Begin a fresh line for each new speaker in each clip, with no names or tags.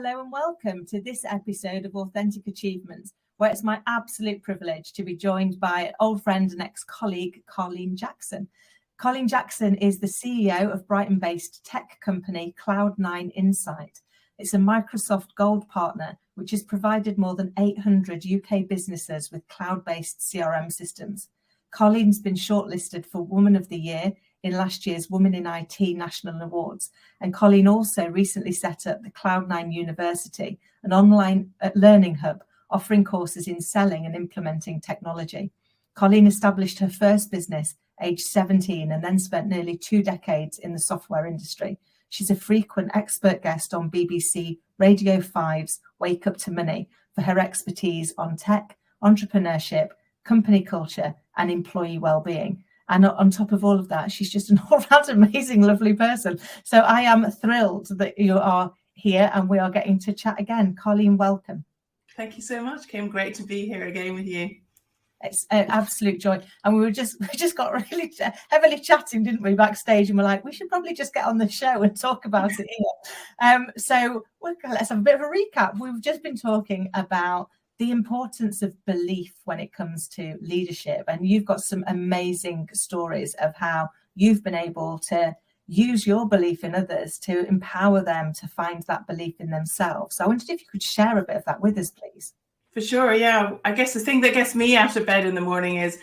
hello and welcome to this episode of Authentic Achievements, where it's my absolute privilege to be joined by an old friend and ex-colleague, Carlene Jackson. Carlene Jackson is the CEO of Brighton-based tech company Cloud9 Insight. It's a Microsoft Gold partner, which has provided more than 800 UK businesses with cloud-based CRM systems. Carlene's been shortlisted for Woman of the Year in last year's Women in IT National Awards. And Carlene also recently set up the Cloud9 University, an online learning hub offering courses in selling and implementing technology. Carlene established her first business aged 17 and then spent nearly 2 decades in the software industry. She's a frequent expert guest on BBC Radio 5's Wake Up to Money for her expertise on tech, entrepreneurship, company culture, and employee well-being. And on top of all of that, she's just an all-round amazing, lovely person. So I am thrilled that you are here and we are getting to chat again. Carlene, welcome.
Thank you so much, Kim. Great to be here again with you.
It's an absolute joy. And we just got really heavily chatting, didn't we, backstage? And we're like, we should probably just get on the show and talk about it here. So let's have a bit of a recap. We've just been talking about the importance of belief when it comes to leadership. And you've got some amazing stories of how you've been able to use your belief in others to empower them to find that belief in themselves. So I wondered if you could share a bit of that with us, please.
For sure, yeah. I guess the thing that gets me out of bed in the morning is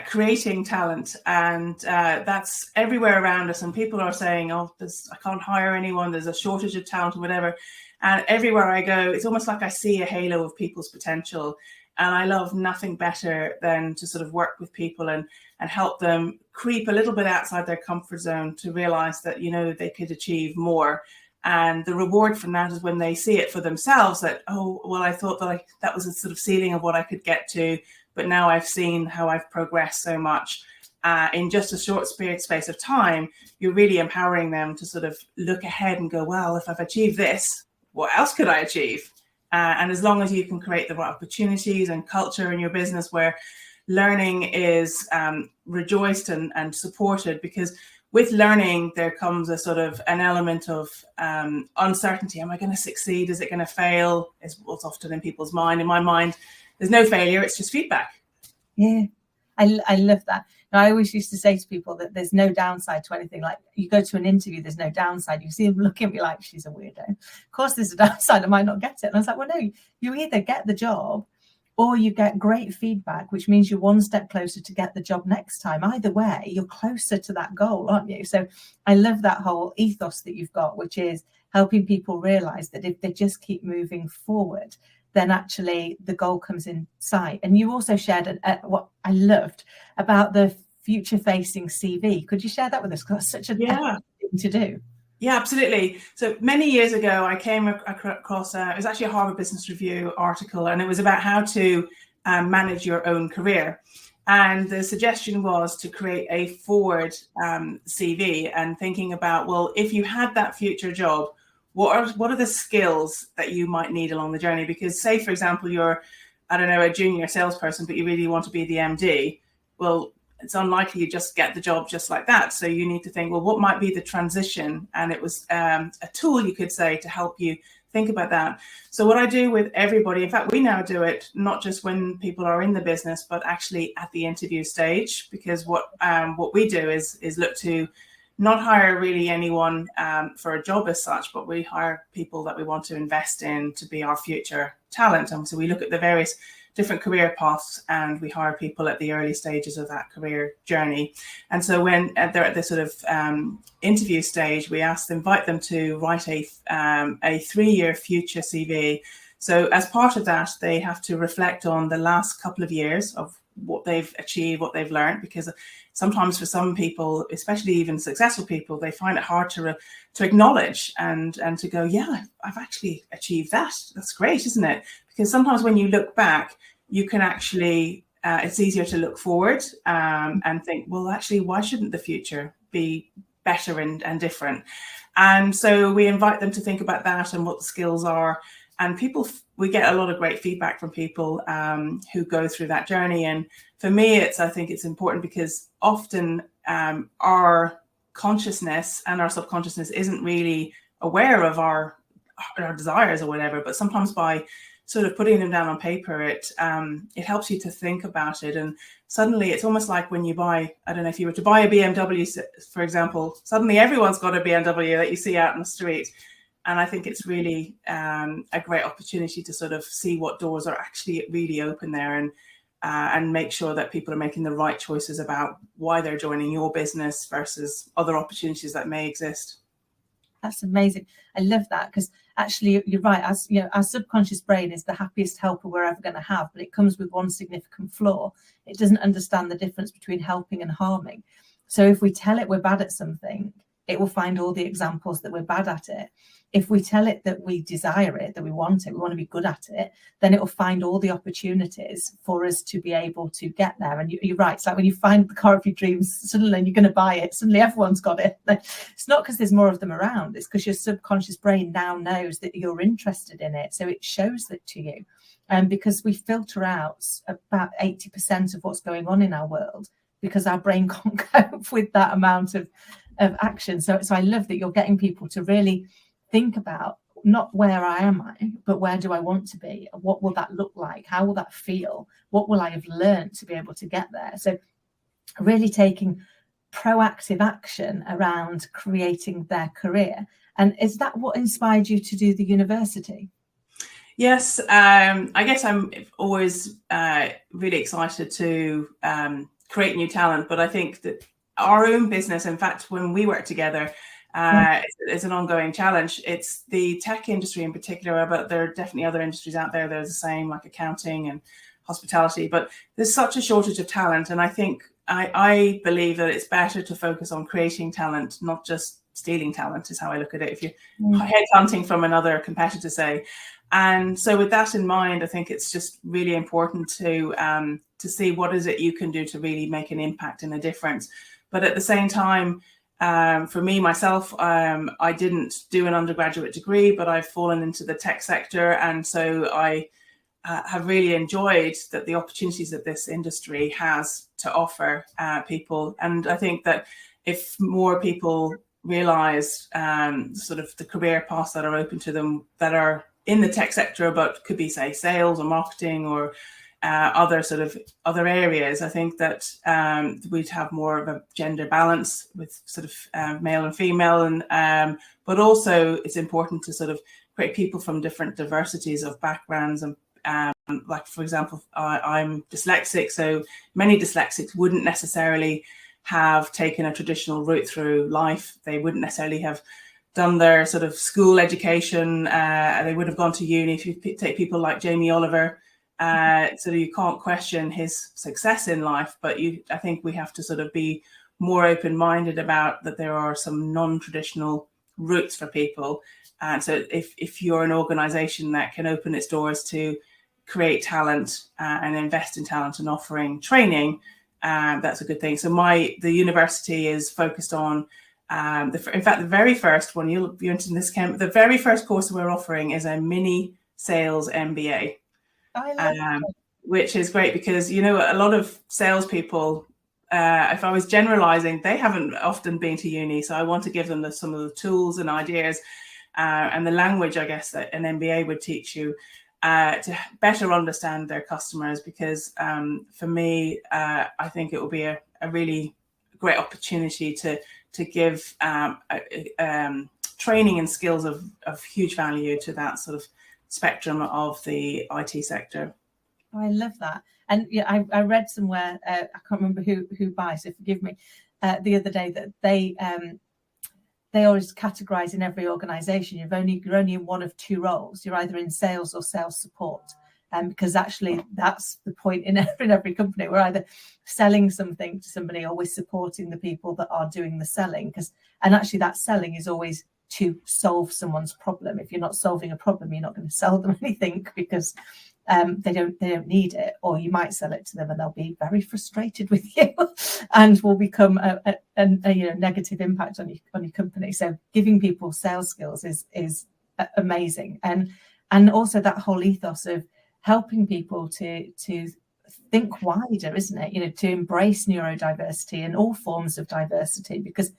creating talent, and that's everywhere around us. And people are saying, "Oh, I can't hire anyone. There's a shortage of talent, or whatever." And everywhere I go, it's almost like I see a halo of people's potential. And I love nothing better than to sort of work with people and help them creep a little bit outside their comfort zone to realize that, you know, they could achieve more. And the reward from that is when they see it for themselves that, oh, well, I thought that was a sort of ceiling of what I could get to, but now I've seen how I've progressed so much. In just a short space of time, you're really empowering them to sort of look ahead and go, well, if I've achieved this, what else could I achieve? And as long as you can create the right opportunities and culture in your business where learning is rejoiced and supported, because with learning, there comes a sort of an element of uncertainty. Am I going to succeed? Is it going to fail? Is what's often in people's mind. In my mind, there's no failure. It's just feedback.
Yeah, I love that. Now, I always used to say to people that there's no downside to anything. Like you go to an interview, there's no downside. You see them looking at me like she's a weirdo. Of course, there's a downside. I might not get it. And I was like, well, no, you either get the job or you get great feedback, which means you're one step closer to get the job next time. Either way, you're closer to that goal, aren't you? So I love that whole ethos that you've got, which is helping people realize that if they just keep moving forward, then actually the goal comes in sight. And you also shared what I loved about the future-facing CV. Could you share that with us? Because that's such a thing to do.
Yeah, absolutely. So many years ago, I came across, it was actually a Harvard Business Review article, and it was about how to manage your own career. And the suggestion was to create a forward CV and thinking about, well, if you had that future job, what are the skills that you might need along the journey? Because say, for example, you're, I don't know, a junior salesperson, but you really want to be the MD. Well, it's unlikely you just get the job just like that. So you need to think, well, what might be the transition? And it was a tool, you could say, to help you think about that. So what I do with everybody, in fact, we now do it not just when people are in the business, but actually at the interview stage, because what we do is look to not hire really anyone for a job as such, but we hire people that we want to invest in to be our future talent. And so we look at the various different career paths and we hire people at the early stages of that career journey. And so when they're at the sort of interview stage, we invite them to write a 3-year future CV. So as part of that, they have to reflect on the last couple of years of what they've achieved, what they've learned, because sometimes for some people, especially even successful people, they find it hard to acknowledge and to go, yeah, I've actually achieved that. That's great, isn't it? Because sometimes when you look back, you can actually, it's easier to look forward and think, well, actually, why shouldn't the future be better and different? And so we invite them to think about that and what the skills are. And we get a lot of great feedback from people who go through that journey. And for me, I think it's important because often our consciousness and our subconsciousness isn't really aware of our our desires or whatever, but sometimes by sort of putting them down on paper, it helps you to think about it. And suddenly it's almost like when you buy, I don't know, if you were to buy a BMW, for example, suddenly everyone's got a BMW that you see out in the street. And I think it's really a great opportunity to sort of see what doors are actually really open there, and make sure that people are making the right choices about why they're joining your business versus other opportunities that may exist.
That's amazing. I love that, because actually you're right. As you know, our subconscious brain is the happiest helper we're ever going to have, but it comes with one significant flaw. It doesn't understand the difference between helping and harming. So if we tell it we're bad at something, it will find all the examples that we're bad at it. If we tell it that we desire it, that we want to be good at it, then it will find all the opportunities for us to be able to get there. And you're right. It's like when you find the car of your dreams, suddenly you're going to buy it. Suddenly everyone's got it. It's not because there's more of them around. It's because your subconscious brain now knows that you're interested in it. So it shows that to you. And because we filter out about 80% of what's going on in our world, because our brain can't cope with that amount of action. So I love that you're getting people to really think about not where am I, but where do I want to be? What will that look like? How will that feel? What will I have learned to be able to get there? So really taking proactive action around creating their career. And is that what inspired you to do the university?
Yes, I guess I'm always really excited to create new talent, but I think that our own business, in fact, when we work together, it's an ongoing challenge. It's the tech industry in particular, but there are definitely other industries out there that are the same, like accounting and hospitality, but there's such a shortage of talent. And I think I believe that it's better to focus on creating talent, not just stealing talent, is how I look at it. If you're headhunting from another competitor, say. And so with that in mind, I think it's just really important to see what is it you can do to really make an impact and a difference. But at the same time, for me, myself, I didn't do an undergraduate degree, but I've fallen into the tech sector. And so I have really enjoyed the opportunities that this industry has to offer people. And I think that if more people realize sort of the career paths that are open to them that are in the tech sector, but could be, say, sales or marketing or other areas, I think that we'd have more of a gender balance with sort of male and female, and but also it's important to sort of create people from different diversities of backgrounds. And like, for example, I'm dyslexic, so many dyslexics wouldn't necessarily have taken a traditional route through life. They wouldn't necessarily have done their sort of school education. They would have gone to uni. If you take people like Jamie Oliver, so you can't question his success in life, but I think we have to sort of be more open-minded about that there are some non-traditional routes for people. And so if you're an organization that can open its doors to create talent and invest in talent and offering training, that's a good thing. So the university is focused on, in fact, the very first one, you're into this camp, the very first course we're offering is a mini sales MBA. Which is great because, you know, a lot of salespeople, if I was generalizing, they haven't often been to uni. So I want to give them some of the tools and ideas and the language, I guess, that an MBA would teach you to better understand their customers. Because for me, I think it will be a really great opportunity to give training and skills of huge value to that sort of spectrum of the IT sector.
I love that. And yeah, I read somewhere, I can't remember who by, so forgive me, the other day, that they always categorize in every organization. You're only in one of two roles. You're either in sales or sales support. Because actually that's the point in every company. We're either selling something to somebody or we're supporting the people that are doing the selling. And actually that selling is always to solve someone's problem. If you're not solving a problem, you're not going to sell them anything, because they don't need it, or you might sell it to them and they'll be very frustrated with you and will become a negative impact on your company. So giving people sales skills is amazing, and also that whole ethos of helping people to think wider, isn't it? You know, to embrace neurodiversity and all forms of diversity, because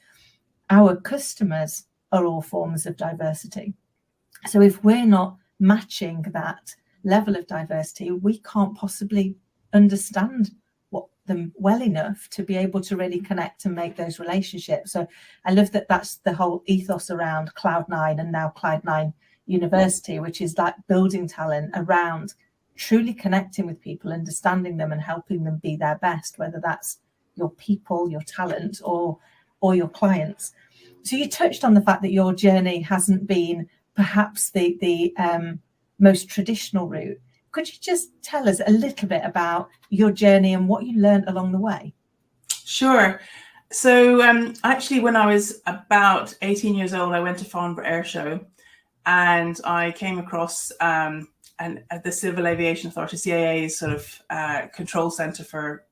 our customers are all forms of diversity. So if we're not matching that level of diversity, we can't possibly understand them well enough to be able to really connect and make those relationships. So I love that that's the whole ethos around Cloud9 and now Cloud9 University, which is like building talent around truly connecting with people, understanding them and helping them be their best, whether that's your people, your talent, or your clients. So you touched on the fact that your journey hasn't been perhaps the most traditional route. Could you just tell us a little bit about your journey and what you learned along the way?
Sure. So actually, when I was about 18 years old, I went to Farnborough Air Show, and I came across the Civil Aviation Authority, CAA's sort of control centre for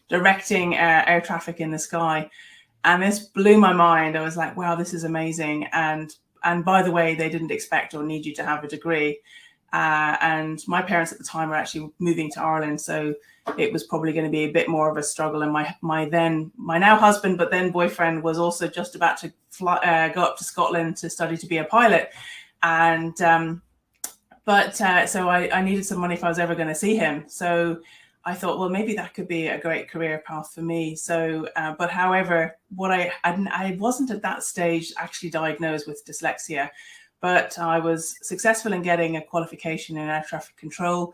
directing air traffic in the sky. And this blew my mind. I was like, wow, this is amazing. And by the way, they didn't expect or need you to have a degree. And my parents at the time were actually moving to Ireland, so it was probably going to be a bit more of a struggle. And my now husband, but then boyfriend, was also just about to go up to Scotland to study to be a pilot. And so I needed some money if I was ever going to see him. So I thought, well, maybe that could be a great career path for me. So, but however, I wasn't at that stage actually diagnosed with dyslexia. But I was successful in getting a qualification in air traffic control,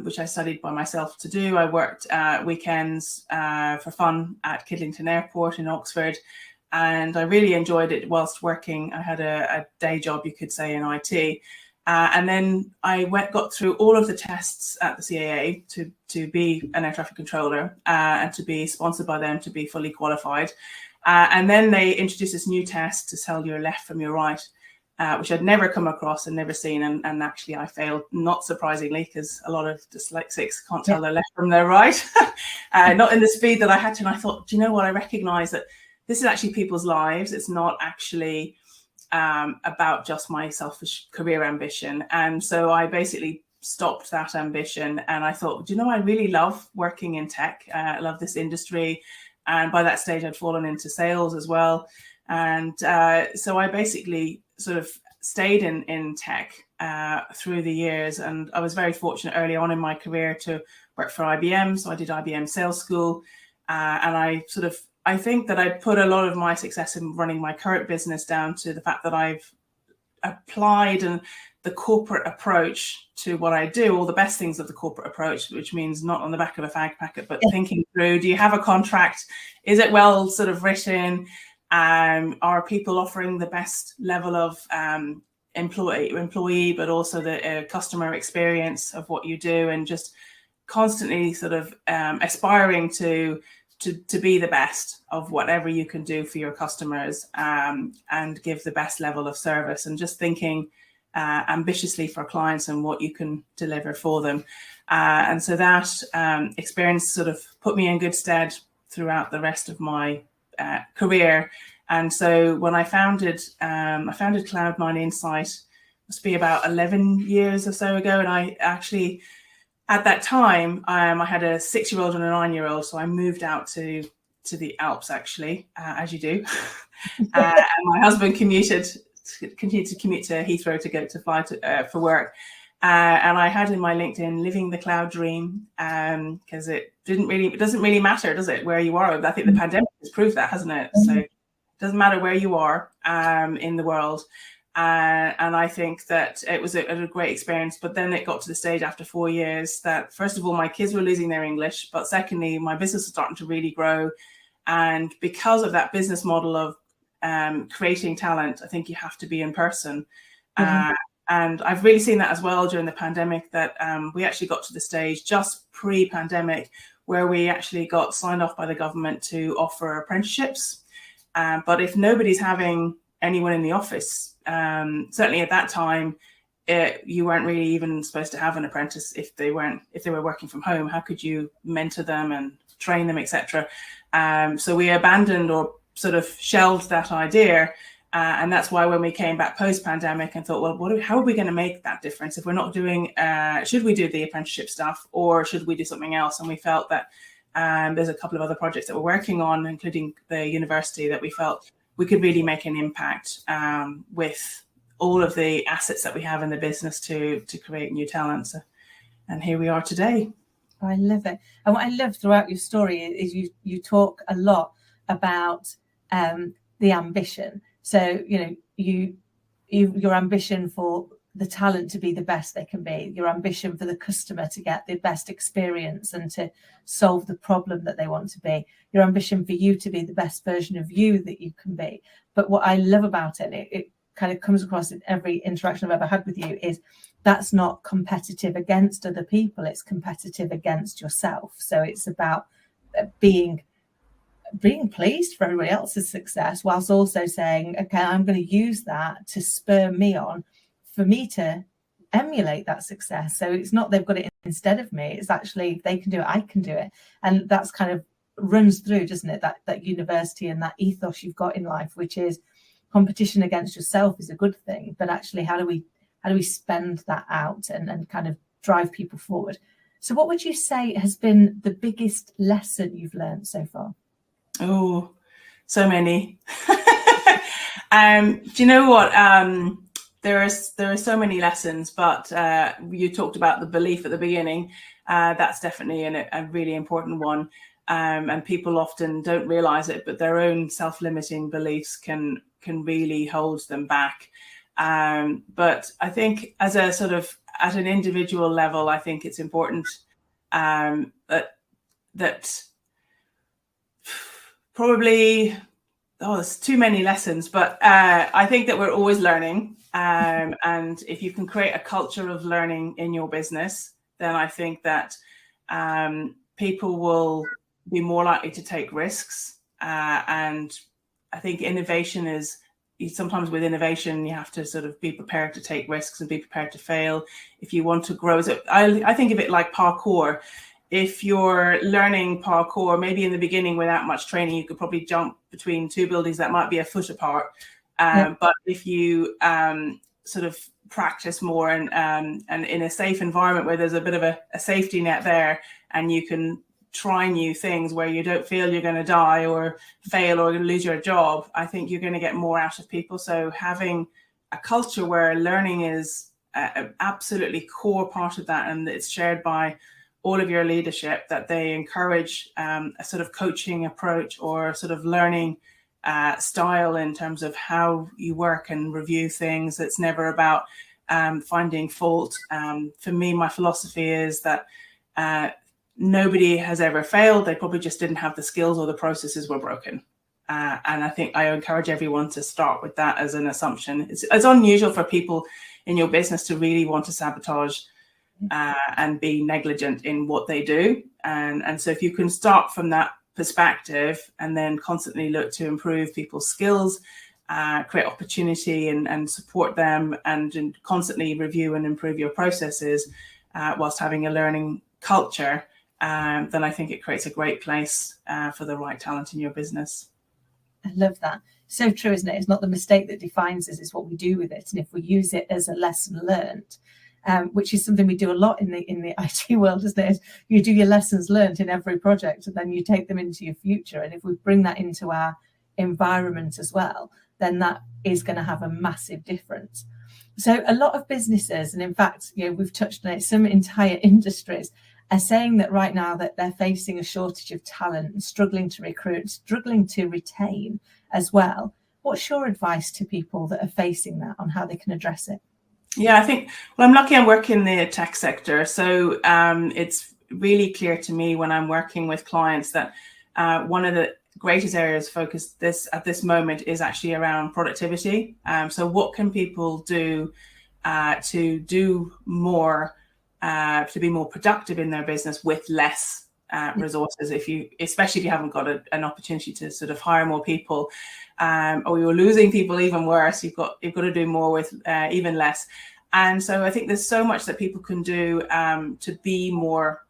which I studied by myself to do. I worked weekends for fun at Kidlington Airport in Oxford, and I really enjoyed it whilst working. I had a day job, you could say, in IT. And then I got through all of the tests at the CAA to be an air traffic controller and to be sponsored by them to be fully qualified. And then they introduced this new test to tell your left from your right, which I'd never come across and never seen. And actually I failed, not surprisingly, because a lot of dyslexics can't tell their left from their right, not in the speed that I had to. And I thought, do you know what? I recognize that this is actually people's lives. It's not actually about just my selfish career ambition. And so I basically stopped that ambition. And I thought, do you know, I really love working in tech. I love this industry. And by that stage, I'd fallen into sales as well. And so I basically sort of stayed in tech through the years. And I was very fortunate early on in my career to work for IBM. So I did IBM sales school. And I think that I put a lot of my success in running my current business down to the fact that I've applied the corporate approach to what I do, all the best things of the corporate approach, which means not on the back of a fag packet, but thinking through, do you have a contract? Is it well sort of written? Are people offering the best level of employee, but also the customer experience of what you do, and just constantly sort of aspiring to be the best of whatever you can do for your customers, and give the best level of service, and just thinking ambitiously for clients and what you can deliver for them. And so that experience sort of put me in good stead throughout the rest of my career. And so when I founded Cloud9 Insight, must be about 11 years or so ago. And I actually, at that time, I had a 6-year-old and a 9-year-old. So I moved out to the Alps, actually, as you do. And my husband continued to commute to Heathrow to fly for work. And I had in my LinkedIn, living the cloud dream, because it doesn't really matter, does it, where you are? I think the pandemic has proved that, hasn't it? So it doesn't matter where you are in the world. And I think that it was a great experience. But then it got to the stage after 4 years that, first of all, my kids were losing their English. But secondly, my business was starting to really grow. And because of that business model of creating talent, I think you have to be in person. And I've really seen that as well during the pandemic, that we actually got to the stage just pre-pandemic where we actually got signed off by the government to offer apprenticeships. But if nobody's having anyone in the office, certainly at that time, you weren't really even supposed to have an apprentice if they were working from home. How could you mentor them and train them, etc.? So we abandoned or sort of shelved that idea. And that's why when we came back post-pandemic and thought, well, how are we going to make that difference if we're not doing, should we do the apprenticeship stuff or should we do something else? And we felt that there's a couple of other projects that we're working on, including the university, that we felt we could really make an impact with all of the assets that we have in the business to create new talents. And here we are today.
I love it. And what I love throughout your story is you talk a lot about the ambition. So, your ambition for the talent to be the best they can be, your ambition for the customer to get the best experience and to solve the problem that they want to be, your ambition for you to be the best version of you that you can be. But what I love about it kind of comes across in every interaction I've ever had with you, is that's not competitive against other people, it's competitive against yourself. So it's about being pleased for everybody else's success, whilst also saying, okay, I'm going to use that to spur me on, for me to emulate that success. So it's not they've got it instead of me, it's actually, if they can do it, I can do it. And that's kind of runs through, doesn't it, that university and that ethos you've got in life, which is competition against yourself is a good thing, but actually how do we spend that out and kind of drive people forward? So what would you say has been the biggest lesson you've learned so far?
Oh, so many. Do you know what? There are so many lessons, but you talked about the belief at the beginning. That's definitely a really important one. And people often don't realize it, but their own self-limiting beliefs can really hold them back. But I think as a sort of at an individual level, I think it's important that probably, there's too many lessons, but I think that we're always learning. And if you can create a culture of learning in your business, then I think that people will be more likely to take risks. And I think innovation is, sometimes with innovation, you have to sort of be prepared to take risks and be prepared to fail if you want to grow. So I think of it like parkour. If you're learning parkour, maybe in the beginning without much training, you could probably jump between two buildings that might be a foot apart. But if you sort of practice more and in a safe environment where there's a bit of a safety net there, and you can try new things where you don't feel you're going to die or fail or lose your job, I think you're going to get more out of people. So having a culture where learning is an absolutely core part of that, and it's shared by all of your leadership, that they encourage a sort of coaching approach or sort of learning style in terms of how you work and review things. It's never about finding fault. For me, my philosophy is that nobody has ever failed. They probably just didn't have the skills, or the processes were broken. And I think I encourage everyone to start with that as an assumption. It's unusual for people in your business to really want to sabotage and be negligent in what they do. And so if you can start from that perspective and then constantly look to improve people's skills, create opportunity and support them, and constantly review and improve your processes whilst having a learning culture, then I think it creates a great place for the right talent in your business.
I love that. So true, isn't it? It's not the mistake that defines us, it's what we do with it. And if we use it as a lesson learned, which is something we do a lot in the IT world, isn't it? You do your lessons learned in every project, and then you take them into your future. And if we bring that into our environment as well, then that is going to have a massive difference. So a lot of businesses, and in fact, we've touched on it, some entire industries are saying that right now that they're facing a shortage of talent, struggling to recruit, struggling to retain as well. What's your advice to people that are facing that on how they can address it?
Yeah, I think, well, I'm lucky I work in the tech sector. So it's really clear to me when I'm working with clients that one of the greatest areas of focus at this moment is actually around productivity. So what can people do to do more, to be more productive in their business with less resources? Especially if you haven't got an opportunity to sort of hire more people, or you're losing people, even worse, you've got to do more with even less. And so I think there's so much that people can do to be more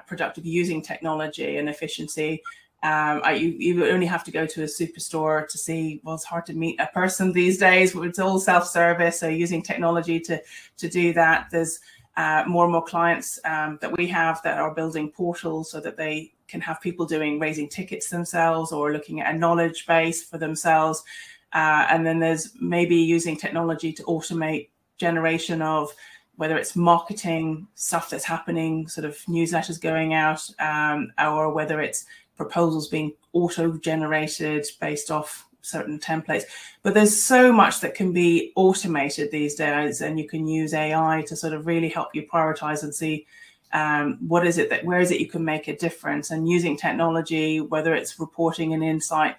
productive using technology and efficiency. You only have to go to a superstore to see, well, it's hard to meet a person these days. It's all self-service, so using technology to do that. There's more and more clients that we have that are building portals so that they can have people raising tickets themselves or looking at a knowledge base for themselves. And then there's maybe using technology to automate generation of whether it's marketing stuff that's happening, sort of newsletters going out, or whether it's proposals being auto-generated based off certain templates. But there's so much that can be automated these days, and you can use AI to sort of really help you prioritize and see where is it you can make a difference. And using technology, whether it's reporting and insight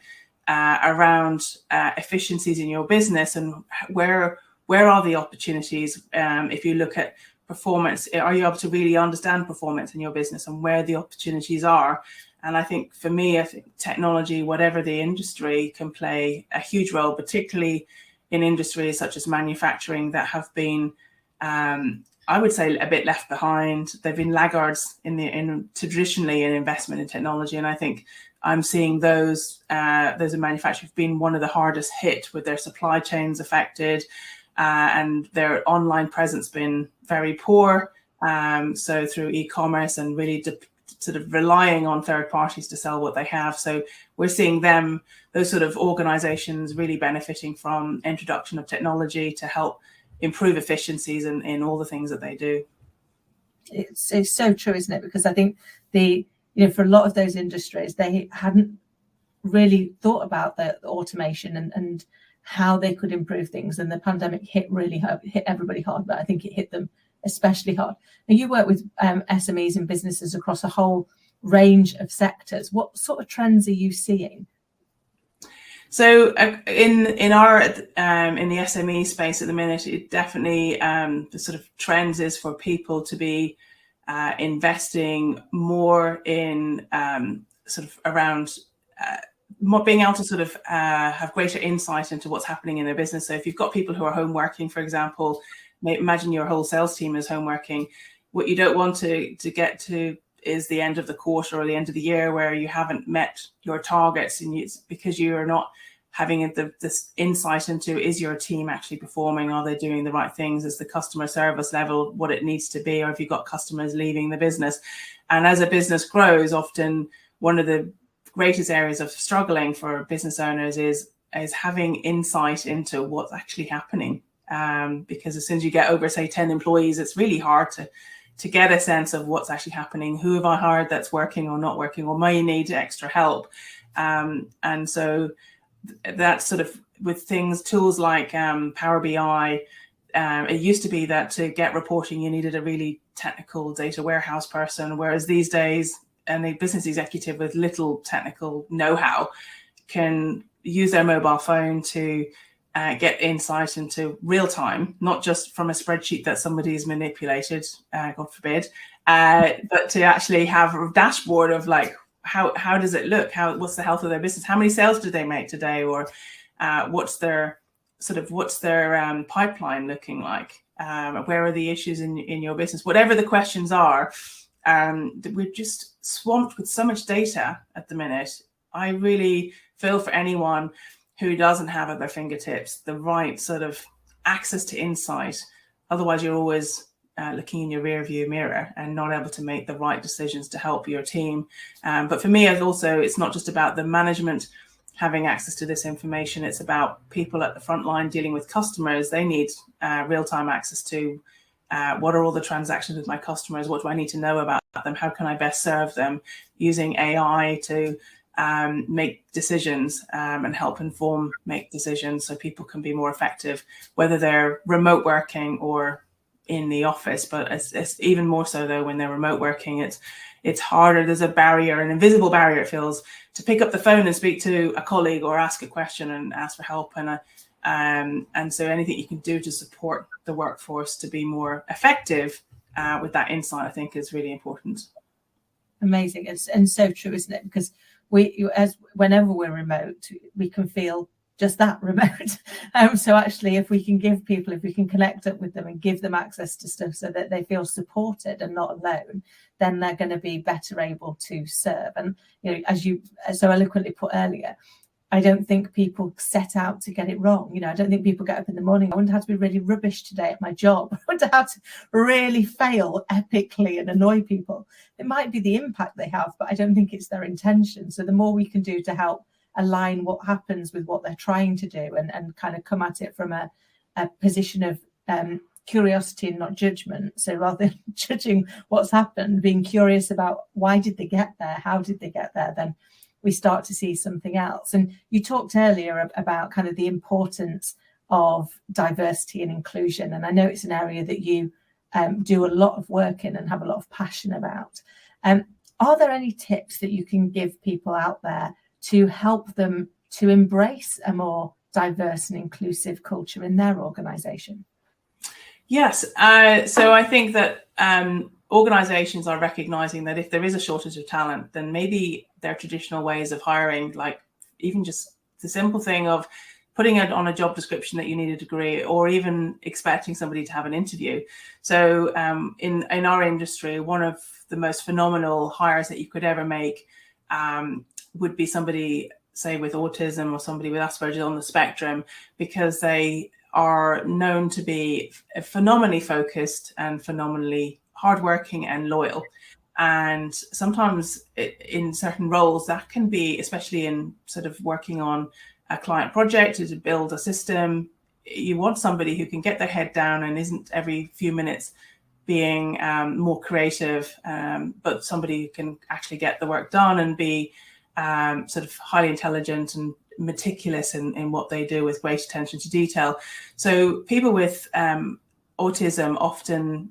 around efficiencies in your business, and where are the opportunities. If you look at performance, are you able to really understand performance in your business and where the opportunities are? And I think for me, I think technology, whatever the industry, can play a huge role, particularly in industries such as manufacturing that have been, I would say, a bit left behind. They've been laggards traditionally in investment in technology. And I think I'm seeing those in manufacturing have been one of the hardest hit, with their supply chains affected and their online presence been very poor. So through e-commerce and really sort of relying on third parties to sell what they have. So we're seeing those sort of organizations really benefiting from introduction of technology to help improve efficiencies in all the things that they do.
It's so true, isn't it? Because I think for a lot of those industries, they hadn't really thought about the automation and how they could improve things. And the pandemic hit everybody hard, but I think it hit them especially hard. Now, you work with SMEs and businesses across a whole range of sectors. What sort of trends are you seeing?
So in our in the SME space at the minute, it definitely the sort of trends is for people to be investing more in sort of around being able to sort of have greater insight into what's happening in their business. So if you've got people who are home working, for example, imagine your whole sales team is home working. What you don't want to get to is the end of the quarter or the end of the year where you haven't met your targets, and it's because you are not having this insight into, is your team actually performing? Are they doing the right things? Is the customer service level what it needs to be? Or have you got customers leaving the business? And as a business grows, often one of the greatest areas of struggling for business owners is having insight into what's actually happening. Because as soon as you get over, say, 10 employees, it's really hard to get a sense of what's actually happening. Who have I hired that's working or not working, or may need extra help? And so that's sort of with tools like Power BI. It used to be that to get reporting, you needed a really technical data warehouse person, whereas these days, and a business executive with little technical know-how can use their mobile phone to get insight into real time, not just from a spreadsheet that somebody's manipulated, God forbid, but to actually have a dashboard of like, how does it look? What's the health of their business? How many sales did they make today? Or what's their pipeline looking like? Where are the issues in your business? Whatever the questions are, we're just swamped with so much data at the minute. I really feel for anyone who doesn't have at their fingertips the right sort of access to insight. Otherwise, you're always looking in your rear view mirror and not able to make the right decisions to help your team. But for me, it's not just about the management having access to this information. It's about people at the front line dealing with customers. They need real-time access to what are all the transactions with my customers? What do I need to know about them? How can I best serve them? Using AI to make decisions and help make decisions so people can be more effective, whether they're remote working or in the office. But it's even more so though when they're remote working, it's harder. There's a barrier, an invisible barrier, it feels, to pick up the phone and speak to a colleague or ask a question and ask for help. And so anything you can do to support the workforce to be more effective with that insight, I think, is really important.
Amazing. And so true, isn't it? Because whenever we're remote, we can feel just that remote. So actually, if we can connect up with them and give them access to stuff so that they feel supported and not alone, then they're going to be better able to serve. And as you so eloquently put earlier, I don't think people set out to get it wrong. I don't think people get up in the morning, I wonder how to be really rubbish today at my job. I wonder how to really fail epically and annoy people. It might be the impact they have, but I don't think it's their intention. So the more we can do to help align what happens with what they're trying to do, and kind of come at it from a position of curiosity and not judgment. So rather than judging what's happened, being curious about why did they get there, how did they get there, then we start to see something else. And you talked earlier about kind of the importance of diversity and inclusion, and I know it's an area that you do a lot of work in and have a lot of passion about. Are there any tips that you can give people out there to help them to embrace a more diverse and inclusive culture in their organization?
Yes. So I think that organizations are recognizing that if there is a shortage of talent, then maybe their traditional ways of hiring, like even just the simple thing of putting it on a job description that you need a degree, or even expecting somebody to have an interview. So in our industry, one of the most phenomenal hires that you could ever make would be somebody, say, with autism or somebody with Asperger's on the spectrum, because they are known to be phenomenally focused and phenomenally hardworking and loyal. And sometimes in certain roles that can be, especially in sort of working on a client project to build a system, you want somebody who can get their head down and isn't every few minutes being more creative, but somebody who can actually get the work done and be sort of highly intelligent and meticulous in what they do with great attention to detail. So people with autism often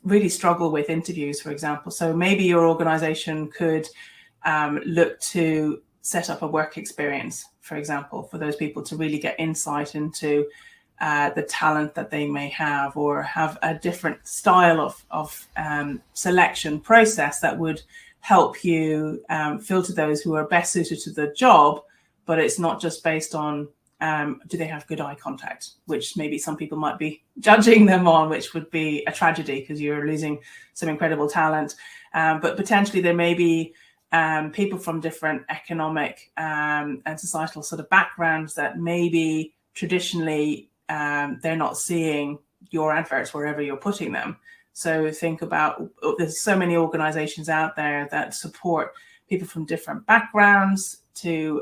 really struggle with interviews, for example. So maybe your organization could look to set up a work experience, for example, for those people to really get insight into the talent that they may have, or have a different style of selection process that would help you filter those who are best suited to the job. But it's not just based on do they have good eye contact, which maybe some people might be judging them on, which would be a tragedy because you're losing some incredible talent. But potentially there may be people from different economic and societal sort of backgrounds that maybe traditionally they're not seeing your adverts wherever you're putting them. So think about, there's so many organizations out there that support people from different backgrounds to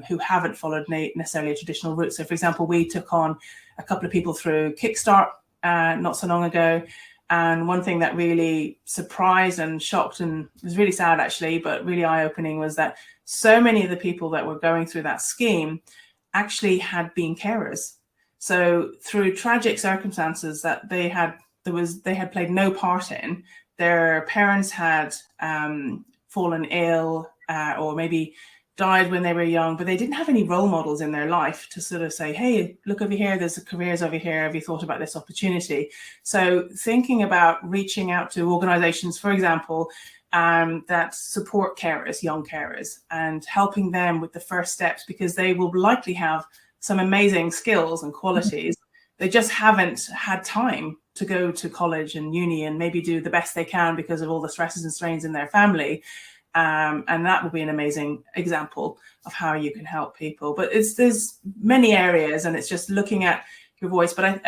who haven't followed necessarily a traditional route. So for example, we took on a couple of people through Kickstart not so long ago. And one thing that really surprised and shocked, and was really sad actually, but really eye-opening, was that so many of the people that were going through that scheme actually had been carers. So through tragic circumstances that they had played no part in, their parents had fallen ill or maybe died when they were young, but they didn't have any role models in their life to sort of say, hey, look over here, there's careers over here, have you thought about this opportunity? So thinking about reaching out to organizations, for example, that support carers, young carers, and helping them with the first steps, because they will likely have some amazing skills and qualities. They just haven't had time to go to college and uni and maybe do the best they can because of all the stresses and strains in their family. And that would be an amazing example of how you can help people. But there's many areas, and it's just looking at your voice, but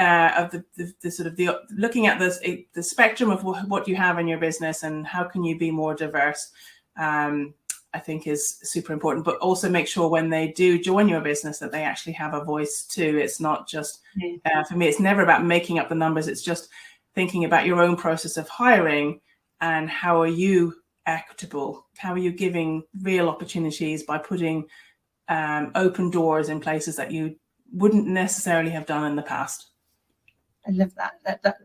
looking at the spectrum of what you have in your business and how can you be more diverse, I think is super important. But also make sure when they do join your business that they actually have a voice too. It's not just, for me, it's never about making up the numbers. It's just thinking about your own process of hiring and how are you equitable? How are you giving real opportunities by putting open doors in places that you wouldn't necessarily have done in the past?
I love that. That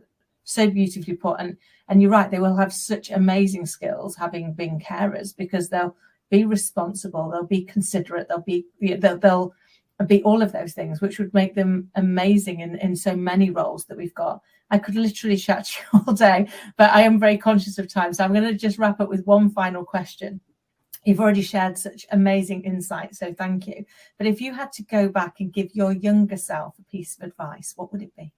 so beautifully put. And you're right, they will have such amazing skills having been carers, because they'll be responsible, they'll be considerate, they'll be all of those things, which would make them amazing in so many roles that we've got. I could literally chat to you all day, but I am very conscious of time. So I'm going to just wrap up with one final question. You've already shared such amazing insight, so thank you. But if you had to go back and give your younger self a piece of advice, what would it be?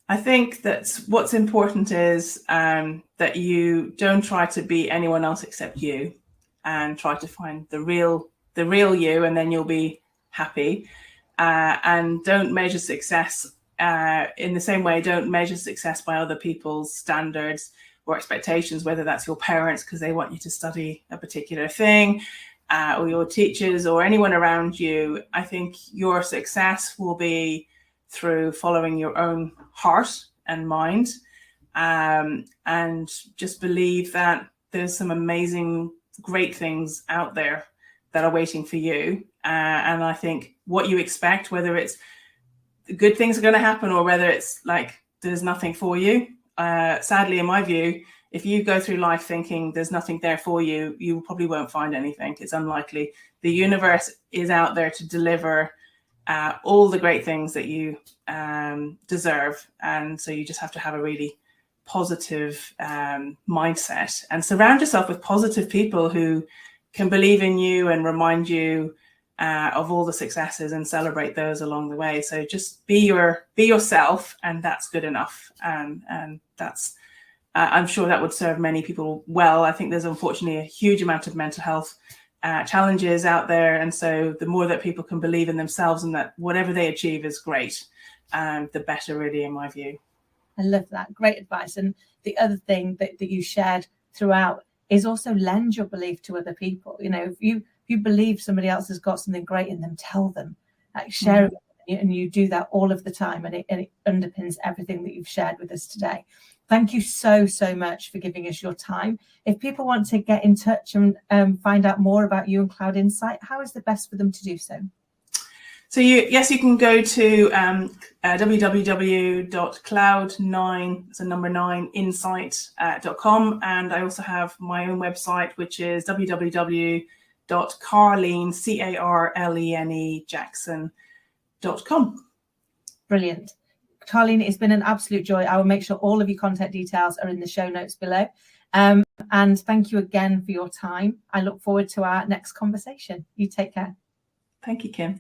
I think that what's important is that you don't try to be anyone else except you, and try to find the real you, and then you'll be happy. And don't measure success in the same way. Don't measure success by other people's standards or expectations, whether that's your parents because they want you to study a particular thing, or your teachers or anyone around you, I think your success will be through following your own heart and mind, and just believe that there's some amazing, great things out there that are waiting for you. And I think what you expect, whether it's good things are going to happen or whether it's like there's nothing for you, sadly, in my view, if you go through life thinking there's nothing there for you, you probably won't find anything. It's unlikely. The universe is out there to deliver all the great things that you deserve. And so you just have to have a really positive mindset and surround yourself with positive people who can believe in you and remind you of all the successes and celebrate those along the way. So just be yourself, and that's good enough. And that's I'm sure that would serve many people well. I think there's unfortunately a huge amount of mental health challenges out there, and so the more that people can believe in themselves and that whatever they achieve is great, the better, really, in my view.
I love that. Great advice. And the other thing that you shared throughout is also lend your belief to other people. You know, if you believe somebody else has got something great in them, tell them, like share it with them, and you do that all of the time, and it underpins everything that you've shared with us today. Thank you so much for giving us your time. If people want to get in touch and find out more about you and Cloud Insight, how is the best for them to do so?
So you can go to www.cloud9insight.com, and I also have my own website, which is www.carlene.jackson.com.
Brilliant. Carlene, it's been an absolute joy. I will make sure all of your contact details are in the show notes below. And thank you again for your time. I look forward to our next conversation. You take care.
Thank you, Kim.